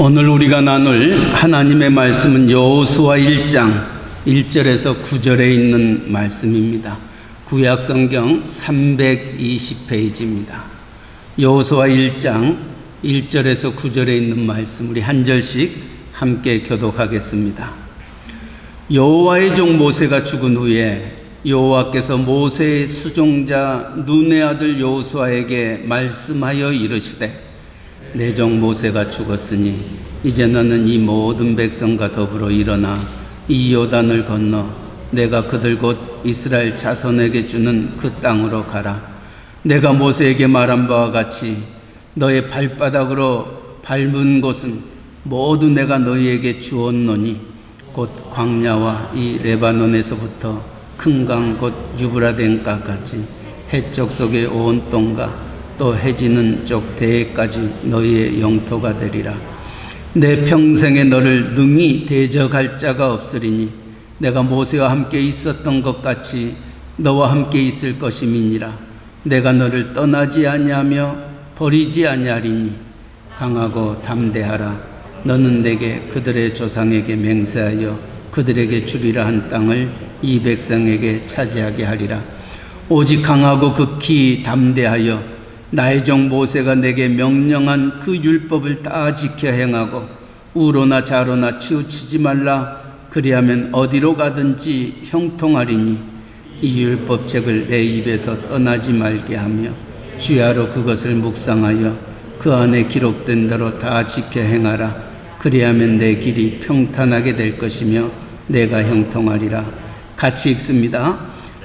오늘 우리가 나눌 하나님의 말씀은 여호수아 1장 1절에서 9절에 있는 말씀입니다. 구약 성경 320페이지입니다. 여호수아 1장 1절에서 9절에 있는 말씀, 우리 한 절씩 함께 교독하겠습니다. 여호와의 종 모세가 죽은 후에 여호와께서 모세의 수종자 눈의 아들 여호수아에게 말씀하여 이르시되, 내 종 모세가 죽었으니 이제 너는 이 모든 백성과 더불어 일어나 이 요단을 건너 내가 그들 곧 이스라엘 자손에게 주는 그 땅으로 가라. 내가 모세에게 말한 바와 같이 너의 발바닥으로 밟은 곳은 모두 내가 너희에게 주었노니 곧 광야와 이 레바논에서부터 큰 강 곧 유브라덴가까지 해쪽 속의 온 땅과 또 해지는 쪽 대해까지 너희의 영토가 되리라. 내 평생에 너를 능히 대적할 자가 없으리니 내가 모세와 함께 있었던 것 같이 너와 함께 있을 것임이니라. 내가 너를 떠나지 아니하며 버리지 아니하리니 강하고 담대하라. 너는 내게 그들의 조상에게 맹세하여 그들에게 주리라 한 땅을 이 백성에게 차지하게 하리라. 오직 강하고 극히 담대하여 나의 종 모세가 내게 명령한 그 율법을 다 지켜 행하고 우로나 좌로나 치우치지 말라. 그리하면 어디로 가든지 형통하리니 이 율법책을 내 입에서 떠나지 말게 하며 주야로 그것을 묵상하여 그 안에 기록된 대로 다 지켜 행하라. 그리하면 내 길이 평탄하게 될 것이며 내가 형통하리라. 같이 읽습니다.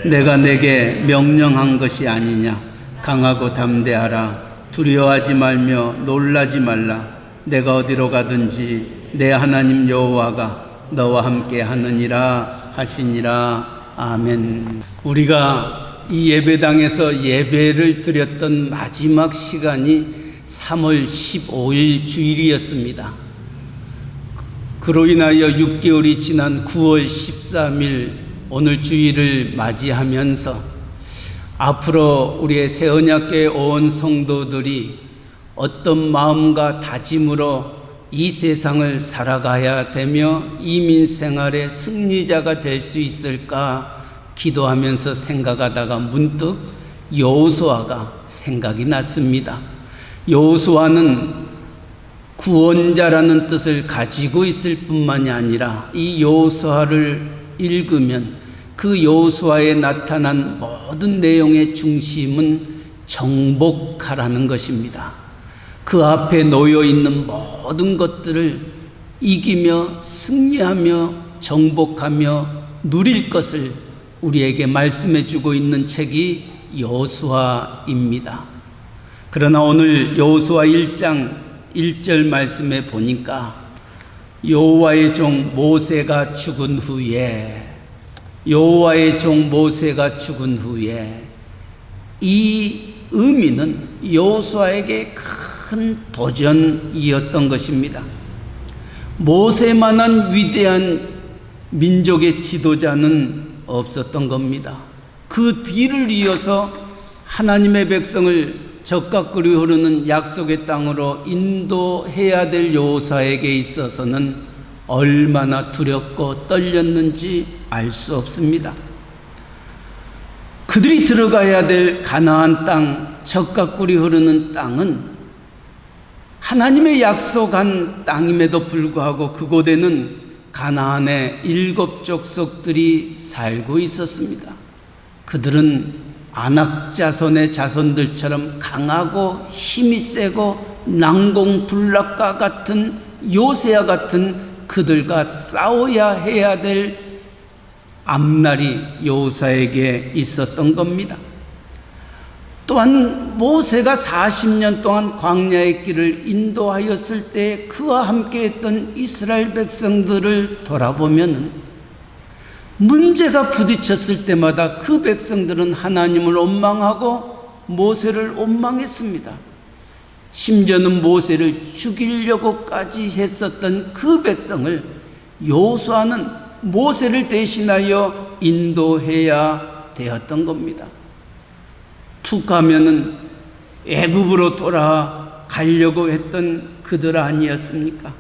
내가 내게 명령한 것이 아니냐. 강하고 담대하라. 두려워하지 말며 놀라지 말라. 내가 어디로 가든지 내 하나님 여호와가 너와 함께 하느니라 하시니라. 아멘. 우리가 이 예배당에서 예배를 드렸던 마지막 시간이 3월 15일 주일이었습니다. 그로 인하여 6개월이 지난 9월 13일 오늘 주일을 맞이하면서 앞으로 우리의 새언약교회 온 성도들이 어떤 마음과 다짐으로 이 세상을 살아가야 되며 이민 생활의 승리자가 될 수 있을까 기도하면서 생각하다가 문득 여호수아가 생각이 났습니다. 여호수아는 구원자라는 뜻을 가지고 있을 뿐만이 아니라 이 여호수아를 읽으면 그 여호수아에 나타난 모든 내용의 중심은 정복하라는 것입니다. 그 앞에 놓여 있는 모든 것들을 이기며 승리하며 정복하며 누릴 것을 우리에게 말씀해 주고 있는 책이 여호수아입니다. 그러나 오늘 여호수아 1장 1절 말씀에 보니까 여호와의 종 모세가 죽은 후에 이 의미는 여호수아에게 큰 도전이었던 것입니다. 모세만한 위대한 민족의 지도자는 없었던 겁니다. 그 뒤를 이어서 하나님의 백성을 적각거리 흐르는 약속의 땅으로 인도해야 될 여호수아에게 있어서는 얼마나 두렵고 떨렸는지 알 수 없습니다. 그들이 들어가야 될 가나안 땅, 적각꿀이 흐르는 땅은 하나님의 약속한 땅임에도 불구하고 그곳에는 가나안의 7 족속들이 살고 있었습니다. 그들은 아낙 자손의 자손들처럼 강하고 힘이 세고 난공불락과 같은 요새와 같은 그들과 싸워야 해야 될 앞날이 여호수아에게 있었던 겁니다. 또한 모세가 40년 동안 광야의 길을 인도하였을 때 그와 함께 했던 이스라엘 백성들을 돌아보면 문제가 부딪혔을 때마다 그 백성들은 하나님을 원망하고 모세를 원망했습니다. 심지어는 모세를 죽이려고까지 했었던 그 백성을 여호수아는 모세를 대신하여 인도해야 되었던 겁니다. 툭 하면은 애굽으로 돌아가려고 했던 그들 아니었습니까?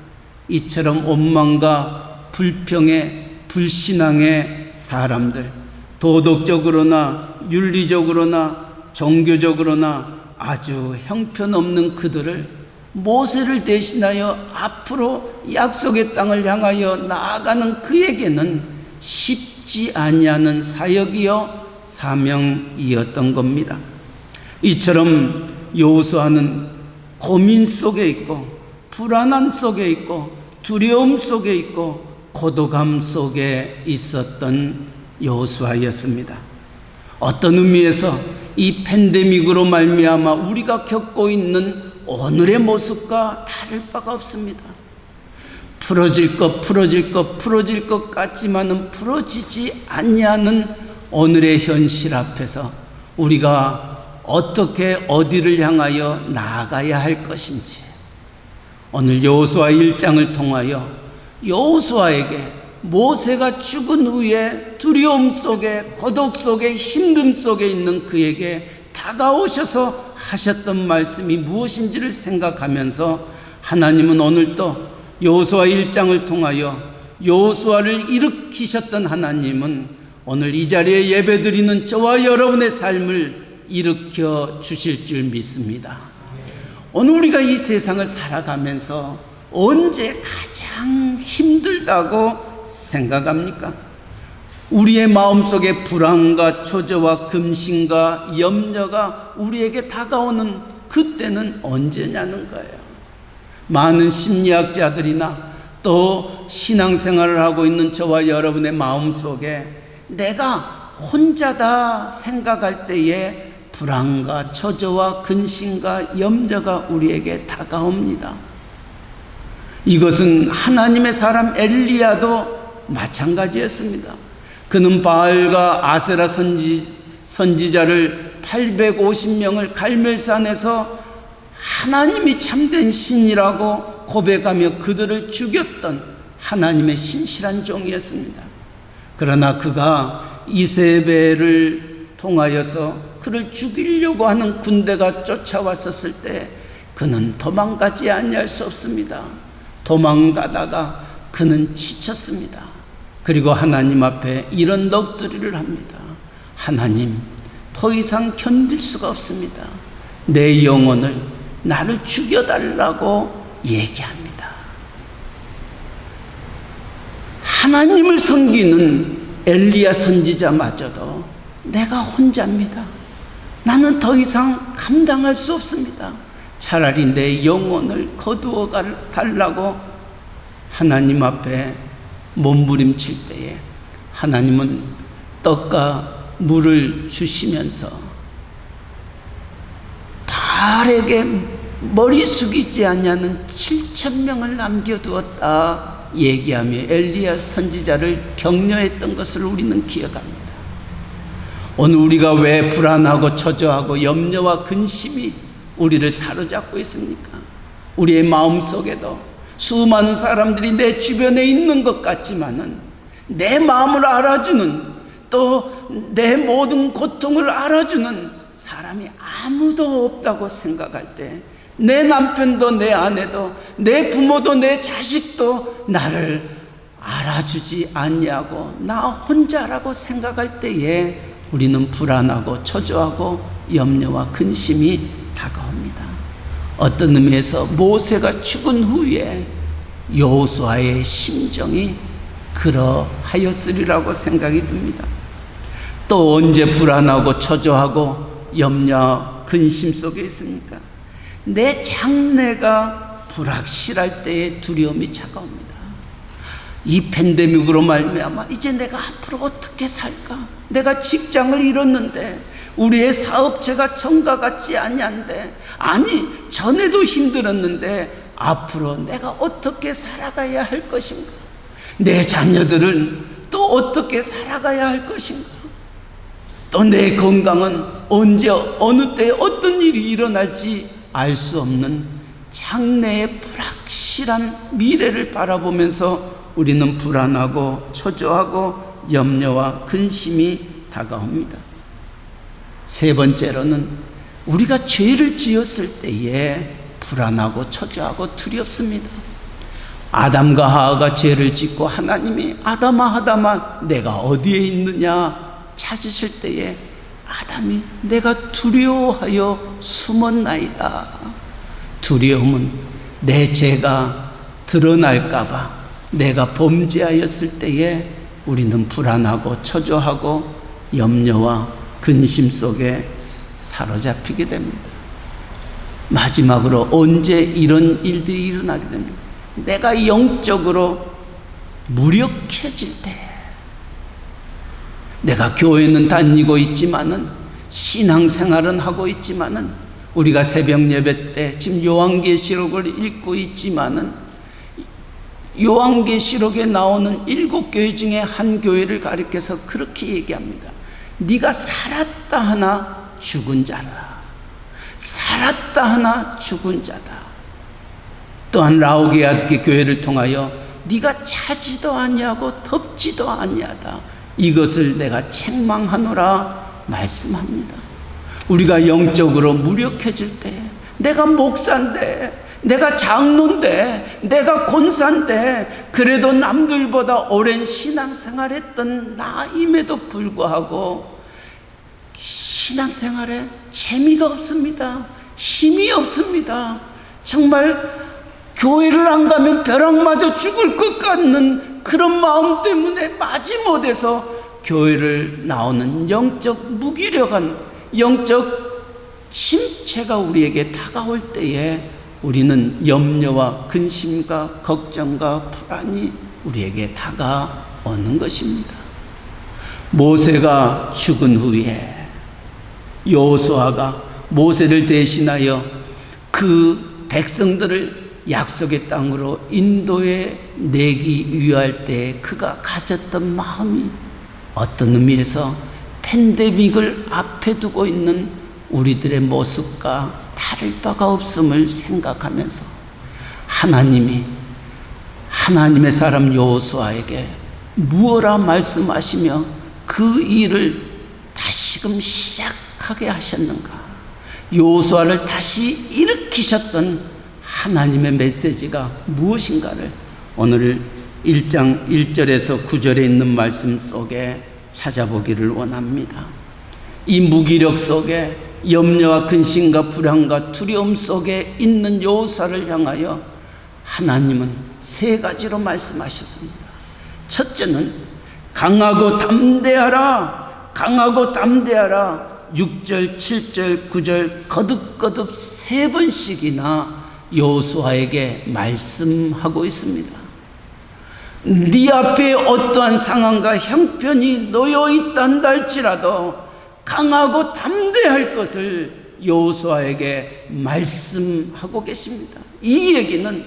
이처럼 원망과 불평의 불신앙의 사람들, 도덕적으로나 윤리적으로나 종교적으로나 아주 형편없는 그들을 모세를 대신하여 앞으로 약속의 땅을 향하여 나아가는 그에게는 쉽지 아니하는 사역이요 사명이었던 겁니다. 이처럼 여호수아는 고민 속에 있고 불안한 속에 있고 두려움 속에 있고 고독함 속에 있었던 여호수아였습니다. 어떤 의미에서 이 팬데믹으로 말미암아 우리가 겪고 있는 오늘의 모습과 다를 바가 없습니다. 풀어질 것 같지만은 풀어지지 아니하는 오늘의 현실 앞에서 우리가 어떻게 어디를 향하여 나아가야 할 것인지, 오늘 여호수아 1장을 통하여 여호수아에게 모세가 죽은 후에 두려움 속에 고독 속에 힘듦 속에 있는 그에게 다가오셔서 하셨던 말씀이 무엇인지를 생각하면서 하나님은 오늘도 여호수아 1장을 통하여 여호수아를 일으키셨던 하나님은 오늘 이 자리에 예배드리는 저와 여러분의 삶을 일으켜 주실 줄 믿습니다. 오늘 우리가 이 세상을 살아가면서 언제 가장 힘들다고 생각합니까? 우리의 마음속에 불안과 초조와 근심과 염려가 우리에게 다가오는 그때는 언제냐는 거예요. 많은 심리학자들이나 또 신앙생활을 하고 있는 저와 여러분의 마음속에 내가 혼자다 생각할 때에 불안과 초조와 근심과 염려가 우리에게 다가옵니다. 이것은 하나님의 사람 엘리야도 마찬가지였습니다. 그는 바알과 아세라 선지자를 850명을 갈멜산에서 하나님이 참된 신이라고 고백하며 그들을 죽였던 하나님의 신실한 종이었습니다. 그러나 그가 이세벨을 통하여서 그를 죽이려고 하는 군대가 쫓아왔었을 때 그는 도망가지 아니할 수 없습니다. 도망가다가 그는 지쳤습니다. 그리고 하나님 앞에 이런 넋두리를 합니다. 하나님, 더 이상 견딜 수가 없습니다. 내 영혼을 나를 죽여달라고 얘기합니다. 하나님을 섬기는 엘리야 선지자마저도 내가 혼자입니다. 나는 더 이상 감당할 수 없습니다. 차라리 내 영혼을 거두어 달라고 하나님 앞에 몸부림칠 때에 하나님은 떡과 물을 주시면서 바알에게 머리 숙이지 않냐는 7,000명을 남겨두었다 얘기하며 엘리야 선지자를 격려했던 것을 우리는 기억합니다. 오늘 우리가 왜 불안하고 초조하고 염려와 근심이 우리를 사로잡고 있습니까? 우리의 마음속에도 수많은 사람들이 내 주변에 있는 것 같지만은 내 마음을 알아주는, 또 내 모든 고통을 알아주는 사람이 아무도 없다고 생각할 때, 내 남편도 내 아내도 내 부모도 내 자식도 나를 알아주지 않냐고 나 혼자라고 생각할 때에 우리는 불안하고 초조하고 염려와 근심이 다가옵니다. 어떤 의미에서 모세가 죽은 후에 여호수아의 심정이 그러하였으리라고 생각이 듭니다. 또 언제 불안하고 초조하고 염려 근심 속에 있습니까? 내 장래가 불확실할 때의 두려움이 차가웁니다. 이 팬데믹으로 말미암아 이제 내가 앞으로 어떻게 살까? 내가 직장을 잃었는데, 우리의 사업체가 전과 같지 아니한데, 아니 전에도 힘들었는데 앞으로 내가 어떻게 살아가야 할 것인가? 내 자녀들은 또 어떻게 살아가야 할 것인가? 또 내 건강은 언제 어느 때 어떤 일이 일어날지 알 수 없는 장래의 불확실한 미래를 바라보면서 우리는 불안하고 초조하고 염려와 근심이 다가옵니다. 세 번째로는 우리가 죄를 지었을 때에 불안하고 초조하고 두렵습니다. 아담과 하와가 죄를 짓고 하나님이 아담아 아담아 내가 어디에 있느냐 찾으실 때에 아담이 내가 두려워하여 숨었나이다. 두려움은 내 죄가 드러날까봐 내가 범죄하였을 때에 우리는 불안하고 초조하고 염려와 근심 속에 사로잡히게 됩니다. 마지막으로 언제 이런 일들이 일어나게 됩니다. 내가 영적으로 무력해질 때, 내가 교회는 다니고 있지만은 신앙생활은 하고 있지만은 우리가 새벽 예배 때 지금 요한계시록을 읽고 있지만은 요한계시록에 나오는 7교회 중에 한 교회를 가리켜서 그렇게 얘기합니다. 네가 살았다 하나 죽은 자라. 살았다 하나 죽은 자다. 또한 라오디게아 교회를 통하여 네가 차지도 아니하고 덥지도 아니하다. 이것을 내가 책망하노라 말씀합니다. 우리가 영적으로 무력해질 때, 내가 목사인데, 내가 장로인데, 내가 권사인데, 그래도 남들보다 오랜 신앙생활했던 나임에도 불구하고 신앙생활에 재미가 없습니다. 힘이 없습니다. 정말 교회를 안 가면 벼락맞아 죽을 것 같는 그런 마음 때문에 마지못해서 교회를 나오는 영적 무기력한 영적 침체가 우리에게 다가올 때에 우리는 염려와 근심과 걱정과 불안이 우리에게 다가오는 것입니다. 모세가 죽은 후에 여호수아가 모세를 대신하여 그 백성들을 약속의 땅으로 인도해 내기 위할 때 그가 가졌던 마음이 어떤 의미에서 팬데믹을 앞에 두고 있는 우리들의 모습과 다를 바가 없음을 생각하면서 하나님이 하나님의 사람 여호수아에게 무엇라 말씀하시며 그 일을 다시금 시작하게 하셨는가? 여호수아를 다시 일으키셨던 하나님의 메시지가 무엇인가를 오늘 1장 1절에서 9절에 있는 말씀 속에 찾아보기를 원합니다. 이 무기력 속에 염려와 근심과 불안과 두려움 속에 있는 여호수아를 향하여 하나님은 3가지로 말씀하셨습니다. 첫째는 강하고 담대하라, 강하고 담대하라. 6절, 7절, 9절 거듭거듭 3번씩이나 여호수아에게 말씀하고 있습니다. 네 앞에 어떠한 상황과 형편이 놓여 있단다 할지라도 강하고 담대할 것을 여호수아에게 말씀하고 계십니다. 이 얘기는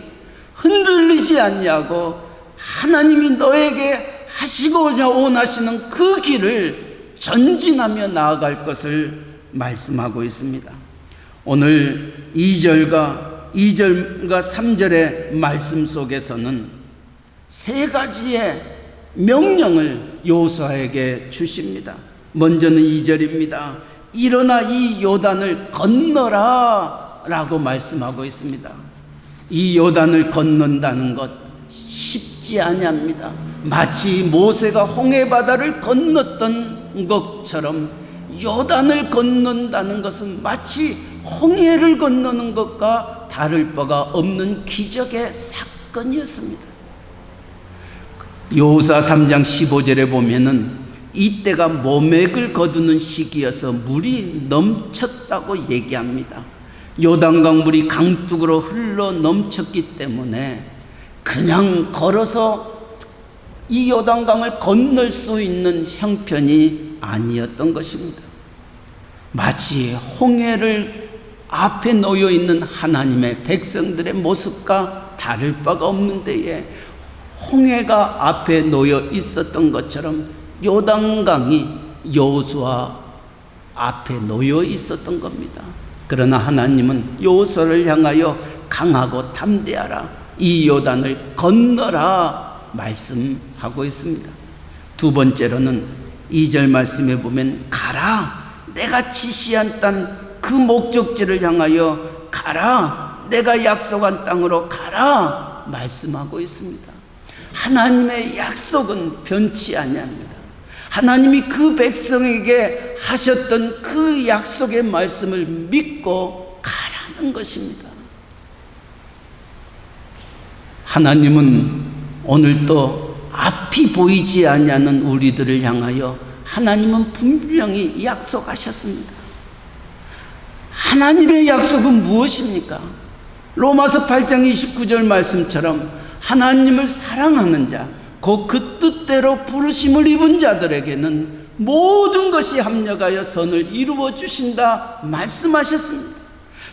흔들리지 않냐고 하나님이 너에게 하시고자 원하시는 그 길을 전진하며 나아갈 것을 말씀하고 있습니다. 오늘 2절과 3절의 말씀 속에서는 3가지의 명령을 여호수아에게 주십니다. 먼저는 2절입니다. 일어나 이 요단을 건너라 라고 말씀하고 있습니다. 이 요단을 건넌다는 것 쉽지 아니합니다. 마치 모세가 홍해바다를 건넜던 것처럼 요단을 건넌다는 것은 마치 홍해를 건너는 것과 다를 바가 없는 기적의 사건이었습니다. 여호수아 3장 15절에 보면은 이때가 모맥을 거두는 시기여서 물이 넘쳤다고 얘기합니다. 요단강 물이 강둑으로 흘러 넘쳤기 때문에 그냥 걸어서 이 요단강을 건널 수 있는 형편이 아니었던 것입니다. 마치 홍해를 앞에 놓여 있는 하나님의 백성들의 모습과 다를 바가 없는 데에 홍해가 앞에 놓여 있었던 것처럼 요단강이 여호수아 앞에 놓여 있었던 겁니다. 그러나 하나님은 여호수아를 향하여 강하고 담대하라, 이 요단을 건너라 말씀하고 있습니다. 두 번째로는 2절 말씀에 보면 가라, 내가 지시한 땅 그 목적지를 향하여 가라, 내가 약속한 땅으로 가라 말씀하고 있습니다. 하나님의 약속은 변치 아니합니다. 하나님이 그 백성에게 하셨던 그 약속의 말씀을 믿고 가라는 것입니다. 하나님은 오늘도 앞이 보이지 아니하는 우리들을 향하여 하나님은 분명히 약속하셨습니다. 하나님의 약속은 무엇입니까? 로마서 8장 29절 말씀처럼 하나님을 사랑하는 자, 곧 그 뜻대로 부르심을 입은 자들에게는 모든 것이 합력하여 선을 이루어 주신다 말씀하셨습니다.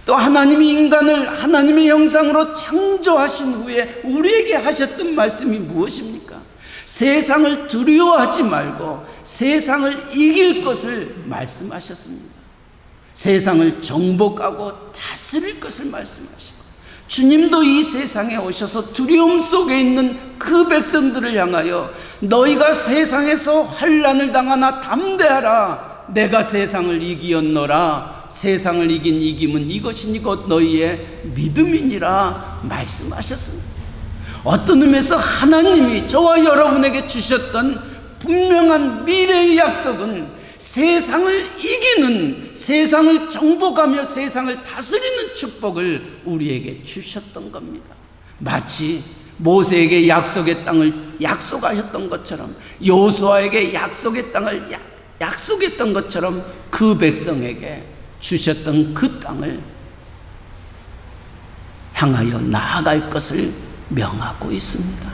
또 하나님이 인간을 하나님의 형상으로 창조하신 후에 우리에게 하셨던 말씀이 무엇입니까? 세상을 두려워하지 말고 세상을 이길 것을 말씀하셨습니다. 세상을 정복하고 다스릴 것을 말씀하시고, 주님도 이 세상에 오셔서 두려움 속에 있는 그 백성들을 향하여 너희가 세상에서 환난을 당하나 담대하라, 내가 세상을 이기었노라. 세상을 이긴 이김은 이것이니 곧 너희의 믿음이니라 말씀하셨습니다. 어떤 의미에서 하나님이 저와 여러분에게 주셨던 분명한 미래의 약속은 세상을 이기는, 세상을 정복하며 세상을 다스리는 축복을 우리에게 주셨던 겁니다. 마치 모세에게 약속의 땅을 약속하셨던 것처럼, 여호수아에게 약속의 땅을 약속했던 것처럼 그 백성에게 주셨던 그 땅을 향하여 나아갈 것을 명하고 있습니다.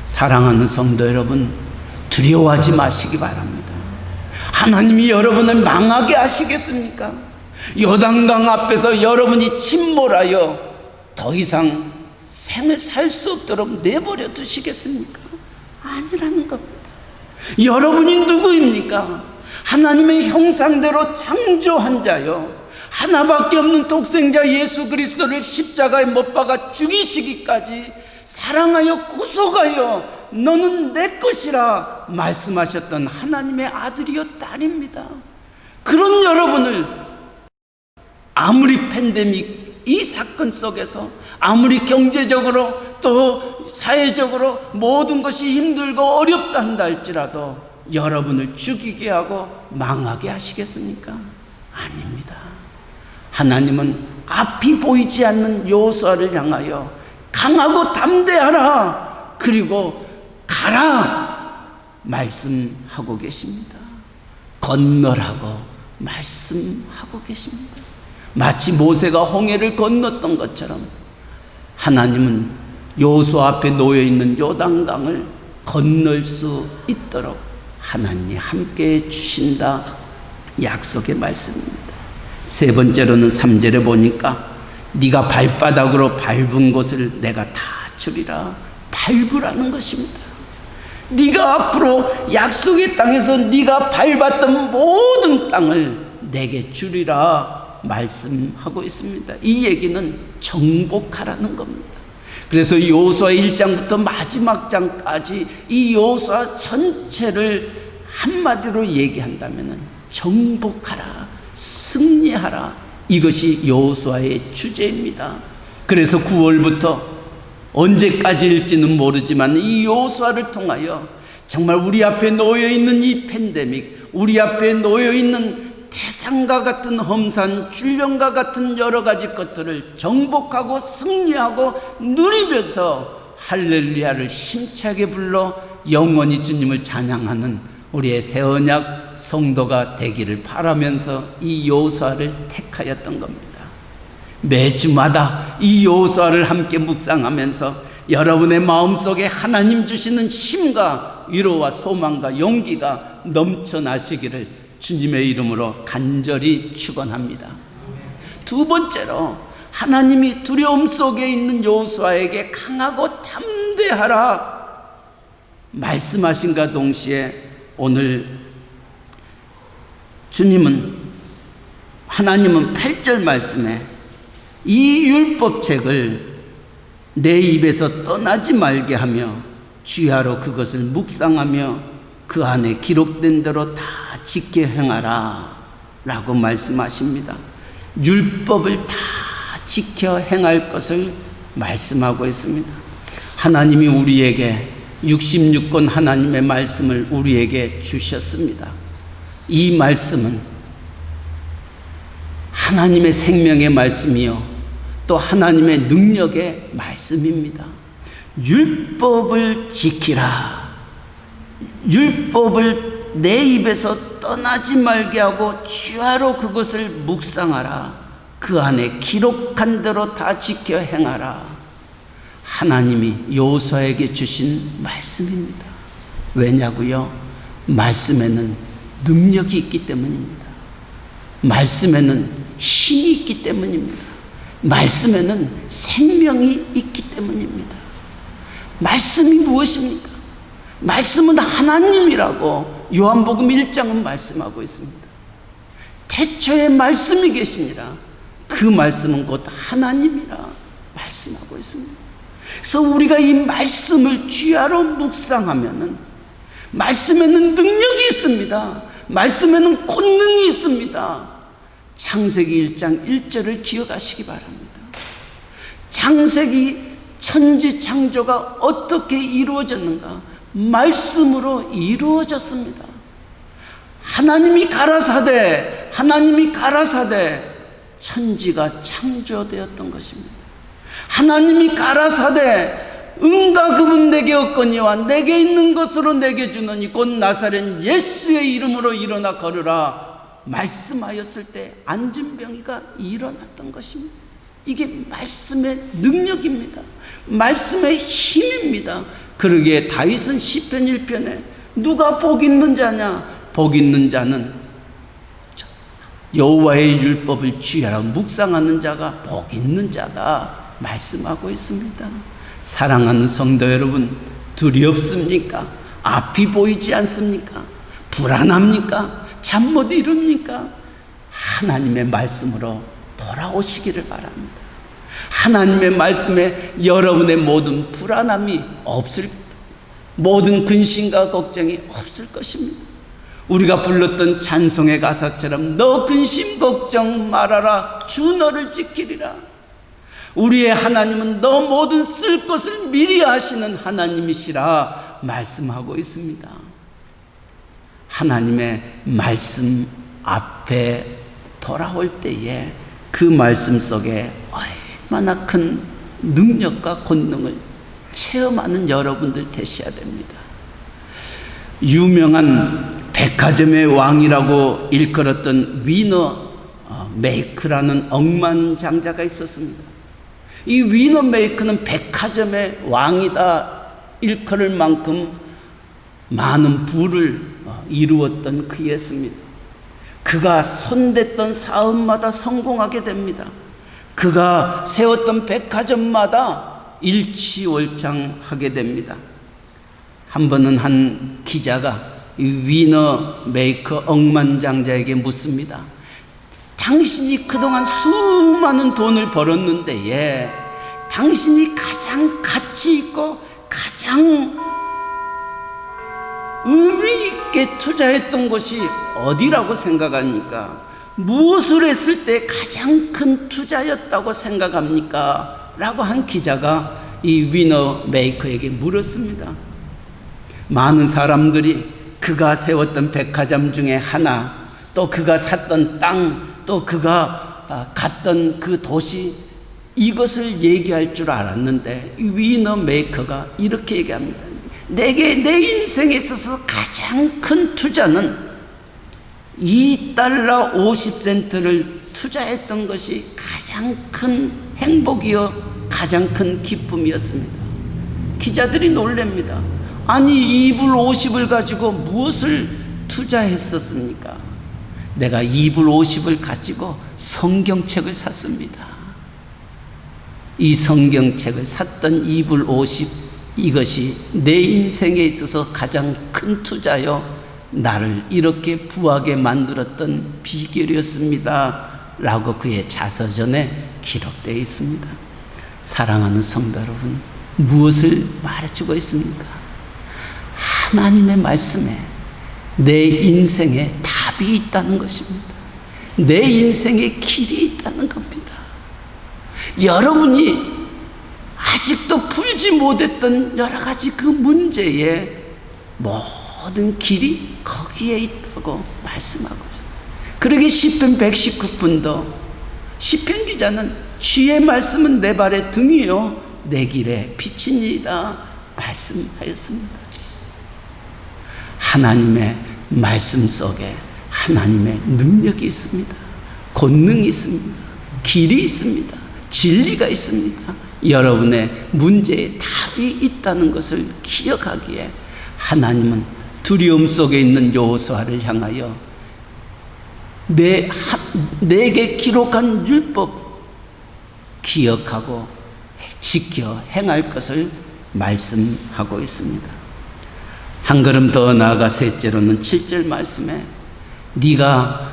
사랑하는 성도 여러분, 두려워하지 마시기 바랍니다. 하나님이 여러분을 망하게 하시겠습니까? 요단강 앞에서 여러분이 침몰하여 더 이상 생을 살 수 없도록 내버려 두시겠습니까? 아니라는 겁니다. 여러분이 누구입니까? 하나님의 형상대로 창조한 자요, 하나밖에 없는 독생자 예수 그리스도를 십자가에 못 박아 죽이시기까지 사랑하여 구속하여 너는 내 것이라 말씀하셨던 하나님의 아들이요 딸입니다. 그런 여러분을 아무리 팬데믹 이 사건 속에서, 아무리 경제적으로 또 사회적으로 모든 것이 힘들고 어렵다 한다 할지라도 여러분을 죽이게 하고 망하게 하시겠습니까? 아닙니다. 하나님은 앞이 보이지 않는 여호수아를 향하여 강하고 담대하라, 그리고 가라 말씀하고 계십니다. 건너라고 말씀하고 계십니다. 마치 모세가 홍해를 건넜던 것처럼 하나님은 여호수아 앞에 놓여있는 요단강을 건널 수 있도록 하나님이 함께해 주신다 약속의 말씀입니다. 세 번째로는 3절에 보니까 네가 발바닥으로 밟은 곳을 내가 다 주리라, 밟으라는 것입니다. 네가 앞으로 약속의 땅에서 네가 밟았던 모든 땅을 내게 주리라 말씀하고 있습니다. 이 얘기는 정복하라는 겁니다. 그래서 여호수아 1장부터 마지막 장까지 이 여호수아 전체를 한마디로 얘기한다면 정복하라, 승리하라, 이것이 여호수아의 주제입니다. 그래서 9월부터 언제까지일지는 모르지만 이 여호수아를 통하여 정말 우리 앞에 놓여있는 이 팬데믹, 우리 앞에 놓여있는 태산과 같은 험산, 질병과 같은 여러 가지 것들을 정복하고 승리하고 누리면서 할렐루야를 힘차게 불러 영원히 주님을 찬양하는 우리의 새 언약 성도가 되기를 바라면서 이 여호수아를 택하였던 겁니다. 매주마다 이 여호수아를 함께 묵상하면서 여러분의 마음속에 하나님 주시는 힘과 위로와 소망과 용기가 넘쳐나시기를 주님의 이름으로 간절히 축원합니다. 두 번째로 하나님이 두려움 속에 있는 여호수아에게 강하고 담대하라 말씀하신가 동시에 오늘 하나님은 8절 말씀에 이 율법책을 내 입에서 떠나지 말게 하며 주야로 그것을 묵상하며 그 안에 기록된 대로 다 지켜 행하라 라고 말씀하십니다. 율법을 다 지켜 행할 것을 말씀하고 있습니다. 하나님이 우리에게 66권 하나님의 말씀을 우리에게 주셨습니다. 이 말씀은 하나님의 생명의 말씀이요 또 하나님의 능력의 말씀입니다. 율법을 지키라. 율법을 내 입에서 떠나지 말게 하고 주야로 그것을 묵상하라. 그 안에 기록한 대로 다 지켜 행하라. 하나님이 여호수아에게 주신 말씀입니다. 왜냐고요? 말씀에는 능력이 있기 때문입니다. 말씀에는 힘이 있기 때문입니다. 말씀에는 생명이 있기 때문입니다. 말씀이 무엇입니까? 말씀은 하나님이라고 요한복음 1장은 말씀하고 있습니다. 태초에 말씀이 계시니라. 그 말씀은 곧 하나님이라 말씀하고 있습니다. 그래서 우리가 이 말씀을 주야로 묵상하면은 말씀에는 능력이 있습니다. 말씀에는 권능이 있습니다. 창세기 1장 1절을 기억하시기 바랍니다. 창세기 천지 창조가 어떻게 이루어졌는가? 말씀으로 이루어졌습니다. 하나님이 가라사대 천지가 창조되었던 것입니다. 하나님이 가라사대 은과 금은 내게 없거니와 내게 있는 것으로 내게 주노니 곧 나사렛 예수의 이름으로 일어나 걸으라 말씀하였을 때 안진병이가 일어났던 것입니다. 이게 말씀의 능력입니다. 말씀의 힘입니다. 그러기에 다윗은 시편 1편에 누가 복 있는 자냐? 복 있는 자는 여호와의 율법을 주야로 묵상하는 자가 복 있는 자다 말씀하고 있습니다. 사랑하는 성도 여러분, 두렵습니까? 앞이 보이지 않습니까? 불안합니까? 잠 못 이룹니까? 하나님의 말씀으로 돌아오시기를 바랍니다. 하나님의 말씀에 여러분의 모든 불안함이 없을, 모든 근심과 걱정이 없을 것입니다. 우리가 불렀던 찬송의 가사처럼 너 근심 걱정 말아라 주 너를 지키리라. 우리의 하나님은 너 모든 쓸 것을 미리 아시는 하나님이시라 말씀하고 있습니다. 하나님의 말씀 앞에 돌아올 때에 그 말씀 속에 얼마나 큰 능력과 권능을 체험하는 여러분들 되셔야 됩니다. 유명한 백화점의 왕이라고 일컬었던 위너 메이크라는 억만장자가 있었습니다. 이 위너 메이크는 백화점의 왕이다 일컬을 만큼 많은 부를 이루었던 그였습니다. 그가 손댔던 사업마다 성공하게 됩니다. 그가 세웠던 백화점마다 일취월장하게 됩니다. 한 번은 한 기자가 이 위너 메이커 억만장자에게 묻습니다. 당신이 그동안 수많은 돈을 벌었는데 당신이 가장 가치 있고 가장 의미 있게 투자했던 것이 어디라고 생각합니까? 무엇을 했을 때 가장 큰 투자였다고 생각합니까? 라고 한 기자가 이 위너 메이커에게 물었습니다. 많은 사람들이 그가 세웠던 백화점 중에 하나, 또 그가 샀던 땅, 또 그가 갔던 그 도시, 이것을 얘기할 줄 알았는데 이 위너 메이커가 이렇게 얘기합니다. 내게 내 인생에 있어서 가장 큰 투자는 $2 50센트를 투자했던 것이 가장 큰 행복이요 가장 큰 기쁨이었습니다. 기자들이 놀랍니다. 아니 2불 50을 가지고 무엇을 투자했었습니까? 내가 2불 50을 가지고 성경책을 샀습니다. 이 성경책을 샀던 2불 50, 이것이 내 인생에 있어서 가장 큰 투자요 나를 이렇게 부하게 만들었던 비결이었습니다 라고 그의 자서전에 기록되어 있습니다. 사랑하는 성도 여러분, 무엇을 말해주고 있습니까? 하나님의 말씀에 내 인생에 답이 있다는 것입니다. 내 인생에 길이 있다는 겁니다. 여러분이 아직도 풀지 못했던 여러 가지 그 문제의 모든 길이 거기에 있다고 말씀하고 있습니다. 그러게 시편 119편도 시편 기자는 주의 말씀은 내 발의 등이요 내 길에 빛이니이다 말씀하였습니다. 하나님의 말씀 속에 하나님의 능력이 있습니다. 권능이 있습니다. 길이 있습니다. 진리가 있습니다. 여러분의 문제에 답이 있다는 것을 기억하기에 하나님은 두려움 속에 있는 여호수아를 향하여 내게 기록한 율법 기억하고 지켜 행할 것을 말씀하고 있습니다. 한 걸음 더 나아가 셋째로는 7절 말씀에 네가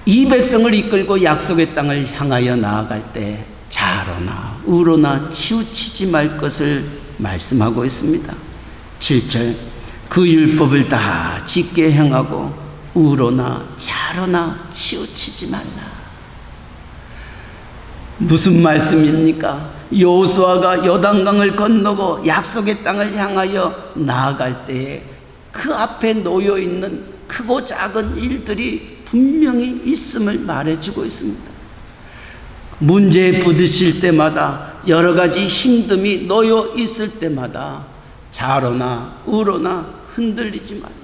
이 백성을 이끌고 약속의 땅을 향하여 나아갈 때 좌로나 우로나 치우치지 말 것을 말씀하고 있습니다. 7절 그 율법을 다 지켜 행하고 우로나 좌로나 치우치지 말라. 무슨 말씀입니까? 여호수아가 요단강을 건너고 약속의 땅을 향하여 나아갈 때에 그 앞에 놓여 있는 크고 작은 일들이 분명히 있음을 말해주고 있습니다. 문제에 부딪힐 때마다 여러 가지 힘듦이 놓여 있을 때마다 좌로나 우로나 흔들리지 말라.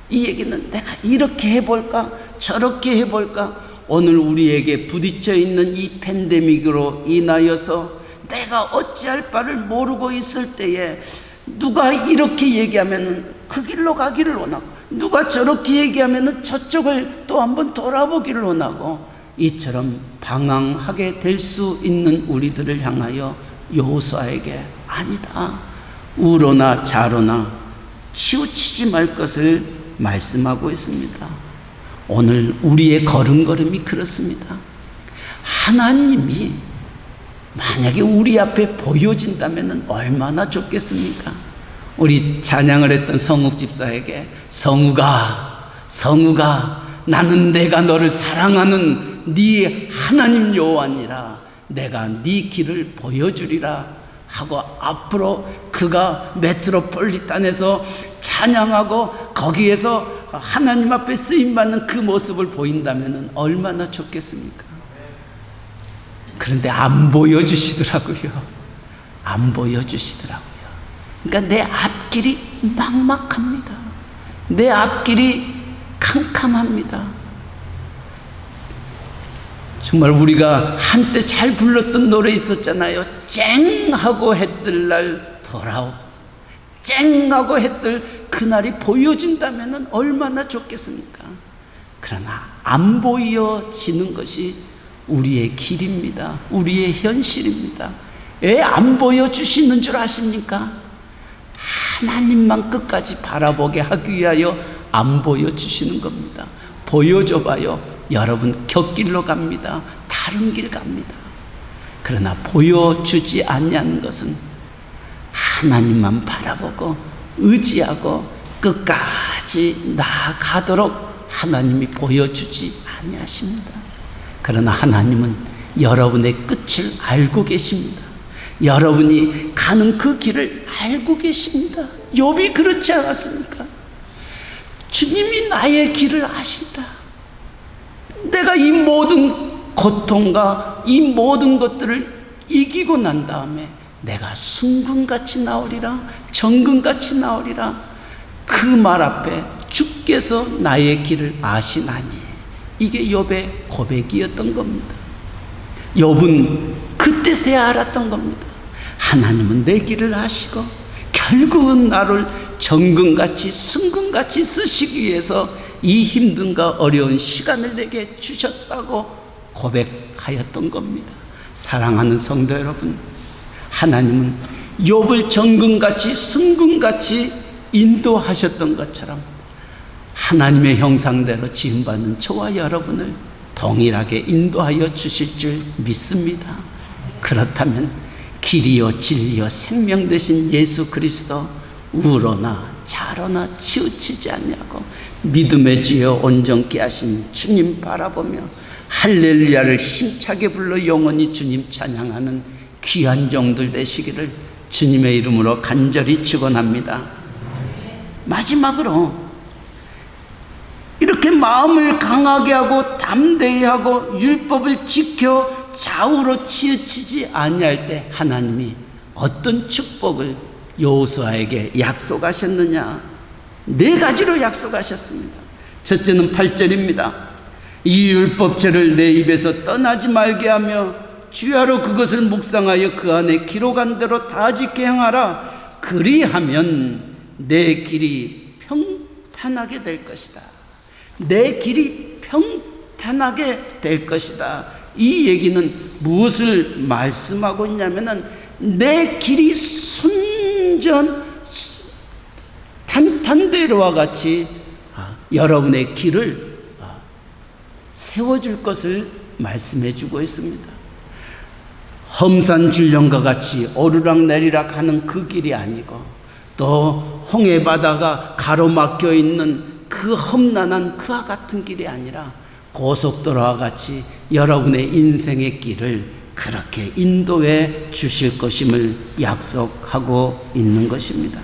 이 얘기는 내가 이렇게 해볼까 저렇게 해볼까, 오늘 우리에게 부딪혀 있는 이 팬데믹으로 인하여서 내가 어찌할 바를 모르고 있을 때에 누가 이렇게 얘기하면 그 길로 가기를 원하고 누가 저렇게 얘기하면 저쪽을 또 한번 돌아보기를 원하고 이처럼 방황하게 될 수 있는 우리들을 향하여 여호수아에게 아니다, 우로나 좌로나 치우치지 말 것을 말씀하고 있습니다. 오늘 우리의 걸음걸음이 그렇습니다. 하나님이 만약에 우리 앞에 보여진다면 얼마나 좋겠습니까? 우리 찬양을 했던 성욱 집사에게 성욱아 나는 내가 너를 사랑하는 네 하나님 여호와니라, 내가 네 길을 보여주리라 하고 앞으로 그가 메트로폴리탄에서 찬양하고 거기에서 하나님 앞에 쓰임받는 그 모습을 보인다면 얼마나 좋겠습니까? 그런데 안 보여주시더라고요. 안 보여주시더라고요. 그러니까 내 앞길이 막막합니다. 내 앞길이 캄캄합니다. 정말 우리가 한때 잘 불렀던 노래 있었잖아요. 쨍하고 해뜰 날 돌아오. 쨍하고 해뜰 그날이 보여진다면 얼마나 좋겠습니까? 그러나 안 보여지는 것이 우리의 길입니다. 우리의 현실입니다. 왜 안 보여주시는 줄 아십니까? 하나님만 끝까지 바라보게 하기 위하여 안 보여주시는 겁니다. 보여줘봐요. 여러분 곁길로 갑니다. 다른 길 갑니다. 그러나 보여주지 않냐는 것은 하나님만 바라보고 의지하고 끝까지 나아가도록 하나님이 보여주지 아니하십니다. 그러나 하나님은 여러분의 끝을 알고 계십니다. 여러분이 가는 그 길을 알고 계십니다. 욥이 그렇지 않았습니까? 주님이 나의 길을 아신다. 내가 이 모든 고통과 이 모든 것들을 이기고 난 다음에 내가 순금같이 나오리라, 정금같이 나오리라. 그 말 앞에 주께서 나의 길을 아시나니, 이게 욥의 고백이었던 겁니다. 욥은 그때서야 알았던 겁니다. 하나님은 내 길을 아시고 결국은 나를 정금같이 순금같이 쓰시기 위해서 이 힘든가 어려운 시간을 내게 주셨다고 고백하였던 겁니다. 사랑하는 성도 여러분, 하나님은 욥을 정금같이 순금같이 인도하셨던 것처럼 하나님의 형상대로 지음받는 저와 여러분을 동일하게 인도하여 주실 줄 믿습니다. 그렇다면 길이요 진리요 생명 되신 예수 그리스도 우로나 좌로나 치우치지 않냐고 믿음의 주여 온전케 하신 주님 바라보며 할렐루야를 힘차게 불러 영원히 주님 찬양하는 귀한 종들 되시기를 주님의 이름으로 간절히 축원합니다. 마지막으로 이렇게 마음을 강하게 하고 담대히 하고 율법을 지켜 좌우로 치우치지 아니할 때 하나님이 어떤 축복을 여호수아에게 약속하셨느냐? 4가지로 약속하셨습니다. 첫째는 8절입니다. 이 율법책을 내 입에서 떠나지 말게 하며 주야로 그것을 묵상하여 그 안에 기록한 대로 다 지켜 행하라. 그리하면 내 길이 평탄하게 될 것이다. 내 길이 평탄하게 될 것이다. 이 얘기는 무엇을 말씀하고 있냐면은 내 길이 탄탄대로와 같이 여러분의 길을 세워줄 것을 말씀해 주고 있습니다. 험산 줄령과 같이 오르락내리락 하는 그 길이 아니고 또 홍해바다가 가로막혀 있는 그 험난한 그와 같은 길이 아니라 고속도로와 같이 여러분의 인생의 길을 그렇게 인도해 주실 것임을 약속하고 있는 것입니다.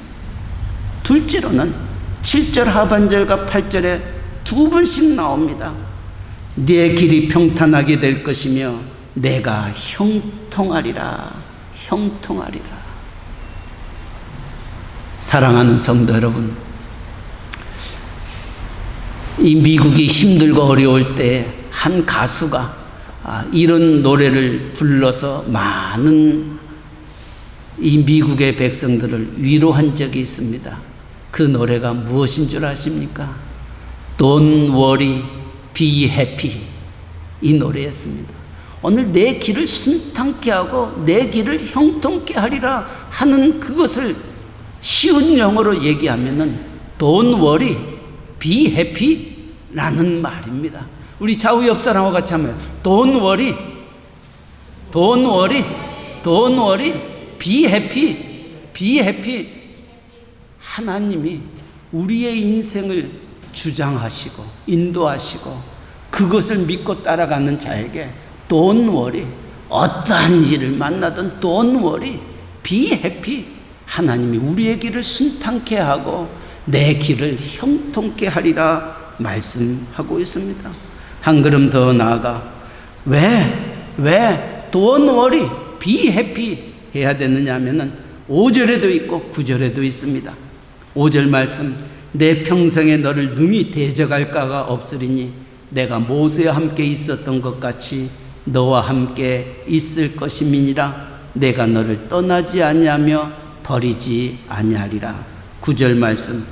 둘째로는 7절 하반절과 8절에 2번씩 나옵니다. 네 길이 평탄하게 될 것이며 내가 형통하리라. 형통하리라. 사랑하는 성도 여러분, 이 미국이 힘들고 어려울 때 한 가수가 이런 노래를 불러서 많은 이 미국의 백성들을 위로한 적이 있습니다. 그 노래가 무엇인 줄 아십니까? Don't worry, be happy. 이 노래였습니다. 오늘 내 길을 순탄케 하고 내 길을 형통케 하리라 하는 그것을 쉬운 영어로 얘기하면은 Don't worry, be happy 라는 말입니다. 우리 좌우 옆 사람과 같이 하면 Don't worry, don't worry, don't worry, be happy, be happy. 하나님이 우리의 인생을 주장하시고 인도하시고 그것을 믿고 따라가는 자에게 Don't worry, 어떠한 일을 만나든 Don't worry, be happy. 하나님이 우리의 길을 순탄케 하고 내 길을 형통케 하리라 말씀하고 있습니다. 한 걸음 더 나아가 왜 Don't worry, be happy 해야 되느냐 하면은 5절에도 있고 9절에도 있습니다. 5절 말씀, 내 평생에 너를 능히 대적할 자가 없으리니 내가 모세와 함께 있었던 것 같이 너와 함께 있을 것임이니라. 내가 너를 떠나지 아니하며 버리지 아니하리라. 9절 말씀,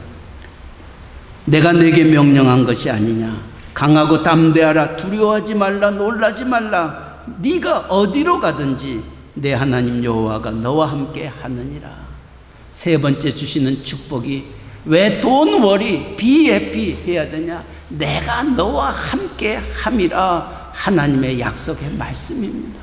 내가 내게 명령한 것이 아니냐. 강하고 담대하라. 두려워하지 말라. 놀라지 말라. 네가 어디로 가든지 내 하나님 여호와가 너와 함께 하느니라. 세 번째 주시는 축복이 왜 Don't worry, be happy 해야 되냐? 내가 너와 함께 함이라. 하나님의 약속의 말씀입니다.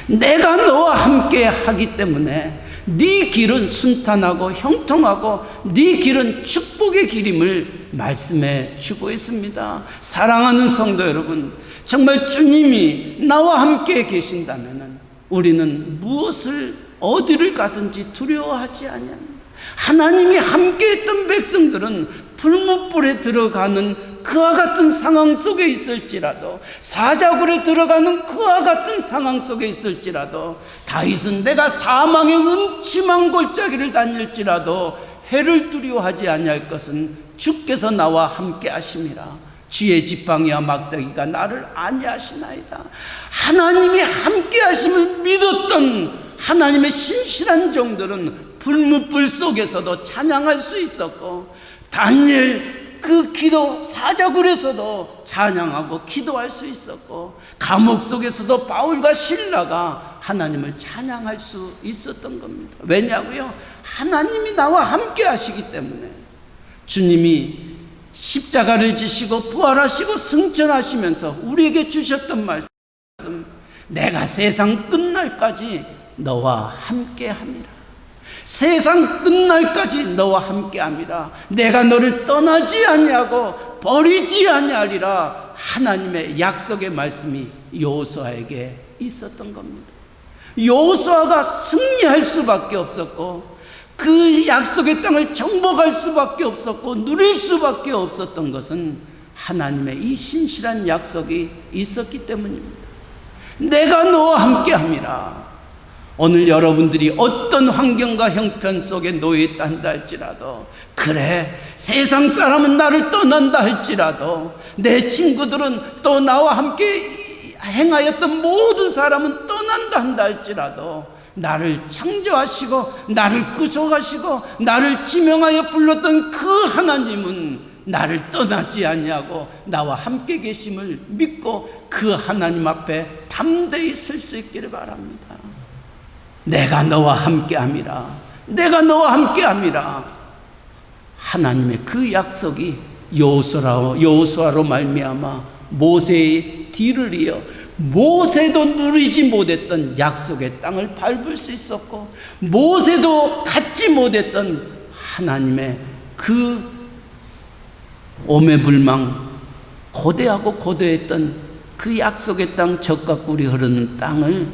내가 너와 함께 하기 때문에 네 길은 순탄하고 형통하고 네 길은 축복의 길임을 말씀해 주고 있습니다. 사랑하는 성도 여러분, 정말 주님이 나와 함께 계신다면 우리는 무엇을 어디를 가든지 두려워하지 아니합니다. 하나님이 함께했던 백성들은 불못불에 들어가는 그와 같은 상황 속에 있을지라도, 사자굴에 들어가는 그와 같은 상황 속에 있을지라도, 다윗은 내가 사망의 음침한 골짜기를 다닐지라도 해를 두려워하지 아니할 것은 주께서 나와 함께 하심이라. 쥐의 지팡이와 막대기가 나를 아니하시나이다. 하나님이 함께 하심을 믿었던 하나님의 신실한 종들은 불못불 속에서도 찬양할 수 있었고, 다니엘 그 기도 사자굴에서도 찬양하고 기도할 수 있었고, 감옥 속에서도 바울과 실라가 하나님을 찬양할 수 있었던 겁니다. 왜냐고요? 하나님이 나와 함께 하시기 때문에. 주님이 십자가를 지시고 부활하시고 승천하시면서 우리에게 주셨던 말씀, 내가 세상 끝날까지 너와 함께 함이라. 세상 끝날까지 너와 함께 함이라. 내가 너를 떠나지 아니하고 버리지 아니하리라. 하나님의 약속의 말씀이 여호수아에게 있었던 겁니다. 여호수아가 승리할 수밖에 없었고 그 약속의 땅을 정복할 수밖에 없었고 누릴 수밖에 없었던 것은 하나님의 이 신실한 약속이 있었기 때문입니다. 내가 너와 함께함이라. 오늘 여러분들이 어떤 환경과 형편 속에 놓여 있다 한다 할지라도, 그래 세상 사람은 나를 떠난다 할지라도, 내 친구들은 또 나와 함께 행하였던 모든 사람은 떠난다 한다 할지라도, 나를 창조하시고 나를 구속하시고 나를 지명하여 불렀던 그 하나님은 나를 떠나지 아니하고 나와 함께 계심을 믿고 그 하나님 앞에 담대히 설 수 있기를 바랍니다. 내가 너와 함께함이라. 내가 너와 함께함이라. 하나님의 그 약속이 여호수아로 말미암아 모세의 뒤를 이어 모세도 누리지 못했던 약속의 땅을 밟을 수 있었고, 모세도 갖지 못했던 하나님의 그 오매불망 고대하고 고대했던 그 약속의 땅, 젖과 꿀이 흐르는 땅을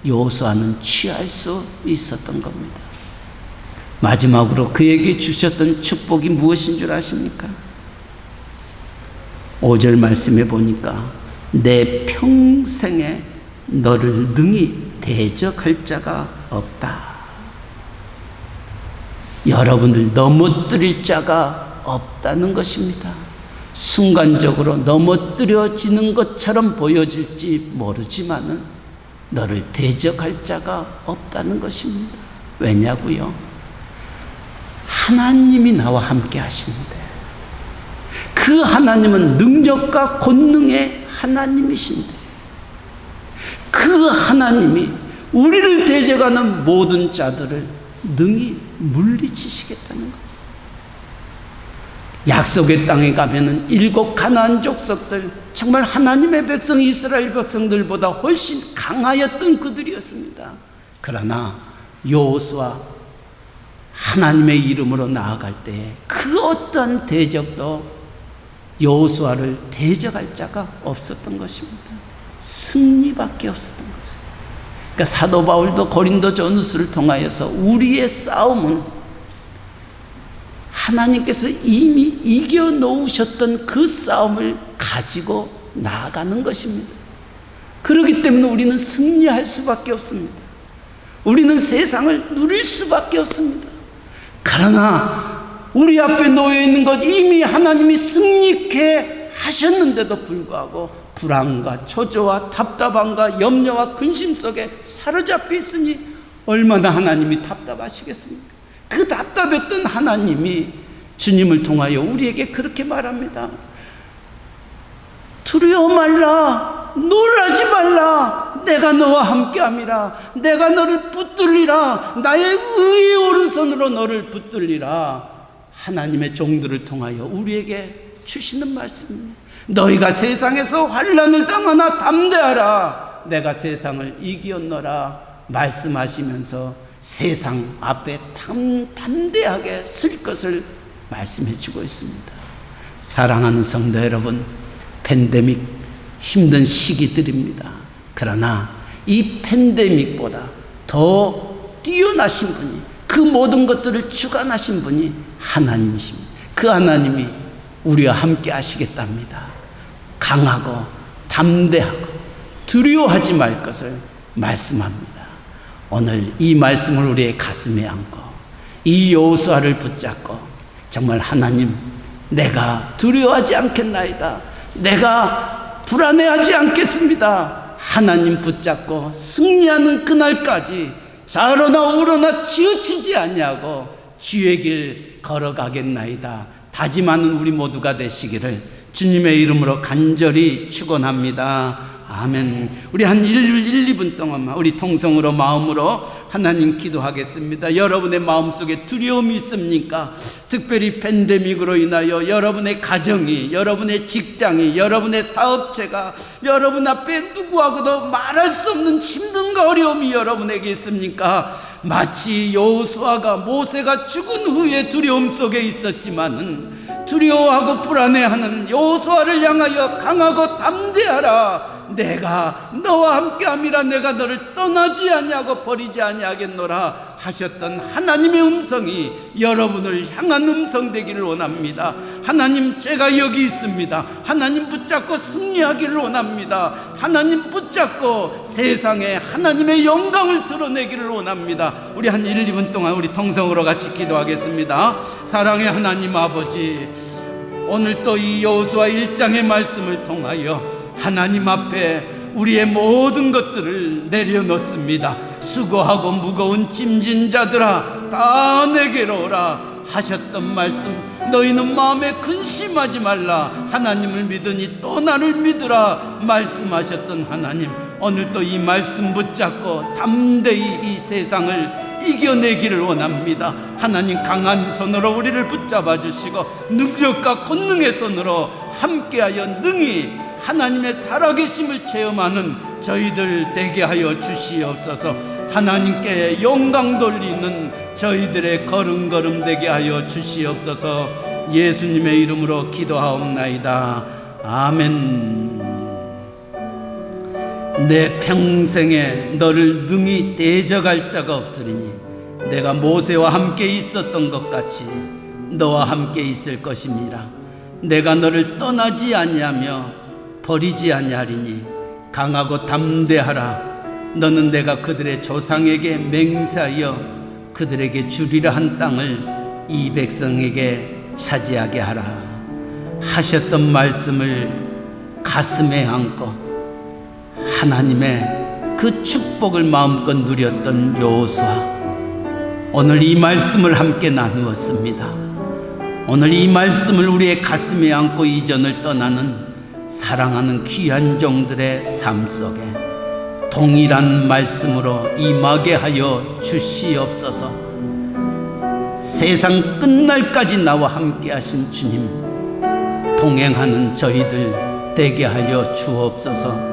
여호수아는 취할 수 있었던 겁니다. 마지막으로 그에게 주셨던 축복이 무엇인 줄 아십니까? 5절 말씀에 보니까 내 평생에 너를 능히 대적할 자가 없다. 여러분을 넘어뜨릴 자가 없다는 것입니다. 순간적으로 넘어뜨려지는 것처럼 보여질지 모르지만은 너를 대적할 자가 없다는 것입니다. 왜냐고요? 하나님이 나와 함께 하시는데, 그 하나님은 능력과 권능의 하나님이신데, 그 하나님이 우리를 대적하는 모든 자들을 능히 물리치시겠다는 것. 약속의 땅에 가면은 7 가나안 족속들, 정말 하나님의 백성 이스라엘 백성들보다 훨씬 강하였던 그들이었습니다. 그러나 여호수아 하나님의 이름으로 나아갈 때 그 어떠한 대적도 여호수아를 대적할 자가 없었던 것입니다. 승리밖에 없었던 것입니다. 그러니까 사도 바울도 고린도전서를 통하여서 우리의 싸움은 하나님께서 이미 이겨놓으셨던 그 싸움을 가지고 나아가는 것입니다. 그렇기 때문에 우리는 승리할 수밖에 없습니다. 우리는 세상을 누릴 수밖에 없습니다. 그러나 우리 앞에 놓여 있는 것, 이미 하나님이 승리케 하셨는데도 불구하고 불안과 초조와 답답함과 염려와 근심 속에 사로잡혀 있으니 얼마나 하나님이 답답하시겠습니까? 그 답답했던 하나님이 주님을 통하여 우리에게 그렇게 말합니다. 두려워 말라, 놀라지 말라, 내가 너와 함께함이라. 내가 너를 붙들리라. 나의 의의 오른손으로 너를 붙들리라. 하나님의 종들을 통하여 우리에게 주시는 말씀입니다. 너희가 세상에서 환난을 당하나 담대하라. 내가 세상을 이기었노라 말씀하시면서 세상 앞에 담대하게 설 것을 말씀해 주고 있습니다. 사랑하는 성도 여러분, 팬데믹 힘든 시기들입니다. 그러나 이 팬데믹보다 더 뛰어나신 분이, 그 모든 것들을 주관하신 분이 하나님이십니다. 그 하나님이 우리와 함께 하시겠답니다. 강하고 담대하고 두려워하지 말 것을 말씀합니다. 오늘 이 말씀을 우리의 가슴에 안고 이 여호수아를 붙잡고 정말 하나님, 내가 두려워하지 않겠나이다. 내가 불안해하지 않겠습니다. 하나님 붙잡고 승리하는 그날까지 좌로나 우로나 치우치지 아니하고 주의 길 걸어가겠나이다 다짐하는 우리 모두가 되시기를 주님의 이름으로 간절히 축원합니다. 아멘. 우리 한 1, 2분 동안만 우리 통성으로 마음으로 하나님 기도하겠습니다. 여러분의 마음속에 두려움이 있습니까? 특별히 팬데믹으로 인하여 여러분의 가정이, 여러분의 직장이, 여러분의 사업체가, 여러분 앞에 누구하고도 말할 수 없는 힘든가 어려움이 여러분에게 있습니까? 마치 여호수아가 모세가 죽은 후에 두려움 속에 있었지만은 두려워하고 불안해하는 여호수아를 향하여 강하고 담대하라. 내가 너와 함께함이라 내가 너를 떠나지 아니하고 버리지 아니하겠노라 하셨던 하나님의 음성이 여러분을 향한 음성 되기를 원합니다. 하나님, 제가 여기 있습니다. 하나님 붙잡고 승리하기를 원합니다. 하나님 붙잡고 세상에 하나님의 영광을 드러내기를 원합니다. 우리 한 1, 2분 동안 우리 통성으로 같이 기도하겠습니다. 사랑의 하나님 아버지, 오늘 또 이 여호수아 1장의 말씀을 통하여 하나님 앞에 우리의 모든 것들을 내려놓습니다. 수고하고 무거운 짐진 자들아 다 내게로 오라 하셨던 말씀, 너희는 마음에 근심하지 말라 하나님을 믿으니 또 나를 믿으라 말씀하셨던 하나님, 오늘 또 이 말씀 붙잡고 담대히 이 세상을 이겨내기를 원합니다. 하나님, 강한 손으로 우리를 붙잡아 주시고 능력과 권능의 손으로 함께하여 능히 하나님의 살아계심을 체험하는 저희들 되게 하여 주시옵소서. 하나님께 영광 돌리는 저희들의 걸음걸음 되게 하여 주시옵소서. 예수님의 이름으로 기도하옵나이다. 아멘. 내 평생에 너를 능히 대적할 자가 없으리니 내가 모세와 함께 있었던 것 같이 너와 함께 있을 것입니다. 내가 너를 떠나지 아니하며 버리지 아니하리니 강하고 담대하라. 너는 내가 그들의 조상에게 맹세하여 그들에게 주리라 한 땅을 이 백성에게 차지하게 하라 하셨던 말씀을 가슴에 안고 하나님의 그 축복을 마음껏 누렸던 여호수아, 오늘 이 말씀을 함께 나누었습니다. 오늘 이 말씀을 우리의 가슴에 안고 이전을 떠나는 사랑하는 귀한 종들의 삶 속에 동일한 말씀으로 임하게 하여 주시옵소서. 세상 끝날까지 나와 함께 하신 주님, 동행하는 저희들 되게 하여 주옵소서.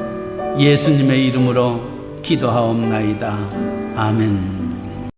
예수님의 이름으로 기도하옵나이다. 아멘.